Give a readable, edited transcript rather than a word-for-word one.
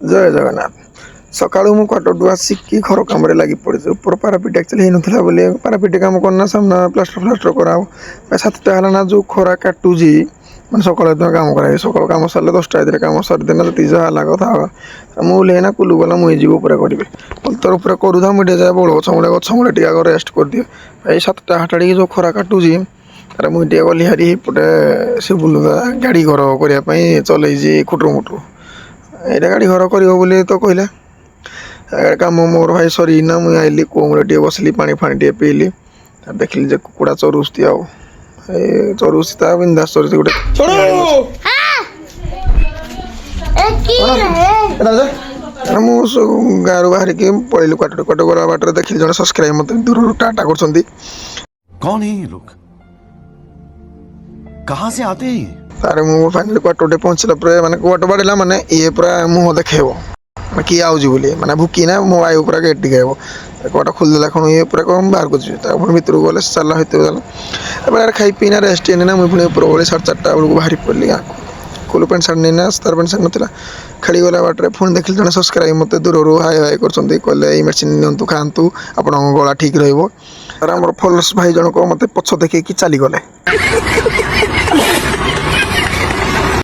ଜୟ ଜଗନ୍ନାଥ। ସକାଳୁ ମୁଁ କ୍ୱାର୍ଟରରୁ ଆସିକି ଘର କାମରେ ଲାଗି ପଡ଼ିଛି। ଉପର ପାରାପିଟ ଆକ୍ଚୁଆଲି ହେଇନଥିଲା ବୋଲି ପାରାପିଟ କାମ କରନା ସାମ୍ନା ପ୍ଲାଷ୍ଟର କରାହବ। 7ଟା ହେଲା ନା ଯେଉଁ ଖରା କାଟୁଛି ମାନେ ସକାଳୁ ଏତେ କାମ କରାଏ। ସକାଳୁ କାମ ସରିଲେ 10ଟା ଭିତରେ କାମ ସରିଦେଲେ ଯେତିକି ଯାହା ହେଲା କଥା ହବା। ମୁଁ ଓହ୍ଲେଇନା କୁଲୁ ଗଲା ମୁଁ ଯିବି ଉପରେ କରିବି। ତର ଉପରେ କରୁଥା ମୁଁ ଟିକେ ଯାଏ ବଡ଼ ଗଛ ମୂଳେ ଟିକେ ଆଗ ରେଷ୍ଟ କରିଦିଏ। ଏଇ 7ଟା 8ଟା ଟିକେ ଯେଉଁ ଖରା କାଟୁଛି ଆରେ ମୁଁ ଟିକେ ଗଲି ହାରି ଏପଟେ ସେ ବୁଲୁକା ଗାଡ଼ି ଘର କରିବା ପାଇଁ ଚଲେଇଛି ଖୁଟୁରୁ ମୁଟୁରୁ। ଏଇଟା ଗାଡ଼ି ଘର କରିବ ବୋଲି ତ କହିଲା। କାମ ମୋର ଭାଇ ସରିନା ମୁଁ ଆଇଲି କୂଅମୂଳେ ଟିକେ ବସିଲି ପାଣି ଫାଣି ଟିକେ ପିଇଲି। ଦେଖିଲି ଯେ କୁକୁଡ଼ା ଚରୁଛନ୍ତି ଆଉ ଏ ଚରୁଛି ତା ବିନ୍ଦାସ ଚରୁଛି ଗୋଟେ। ମୁଁ ଗାଁରୁ ବାହାରିକି ପଳେଇଲି କ୍ୱାର୍ଟର ଗଲା ବାଟରେ ଦେଖିଲି ଜଣେ ସବସ୍କ୍ରାଇବ ମୋତେ ଦୂରରୁ ଟାଟା କରୁଛନ୍ତି। कौन है ये लोग? कहाँ से आते हैं ये? ତାରେ ମୁଁ ଫାଇନାଲି କ୍ୱାର୍ଟରଟେ ପହଞ୍ଚିଲା ପରେ ମାନେ କ୍ୱାର୍ଟର ବାଡ଼ିଲା ମାନେ ଇଏ ପୁରା ମୁହଁ ଦେଖେଇବ ମାନେ କିଏ ଆଉଛି ବୋଲି ମାନେ ଭୁକିନା ମୋ ଆଈ ପୁରା ଗେଟ୍ ଟିକେ ହେବ। କବାଟ ଖୋଲିଦେଲା କ'ଣ ଇଏ ପୁରା କ'ଣ ବାହାରକୁ ଯିବି ତା ପୁଣି ଭିତରକୁ ଗଲେ ଚାଲା ଭିତରକୁ ଚାଲ। ଏବେଳେ ଖାଇ ପିଇନା ରେଷ୍ଟ ନେଇନା ମୁଁ ପୁଣି ଉପର ଓଳି 4:30 ବେଳକୁ ବାହାରି ପଡ଼ିଲି ଗାଁକୁ। କୁଲୁ ପ୍ୟାଣ୍ଟ ସାର୍ଟ ନେଇନା ତାର ପ୍ୟାଣ୍ଟ ସାର୍ଟ ନଥିଲା। ଖେଳିଗଲା ବାଟରେ ପୁଣି ଦେଖିଲି ଜଣେ ସବସ୍କ୍ରାଇବ ମୋତେ ଦୂରରୁ ହାଇ ହାଇ କରୁଛନ୍ତି କହିଲେ ଏଇ ମେଡ଼ିସିନ ନିଅନ୍ତୁ ଖାଆନ୍ତୁ ଆପଣଙ୍କ ଗଳା ଠିକ୍ ରହିବ। ତାର ଆମର ଫଲୋର୍ସ ଭାଇ ଜଣକ ମୋତେ ପଛ ଦେଖେଇକି ଚାଲିଗଲେ।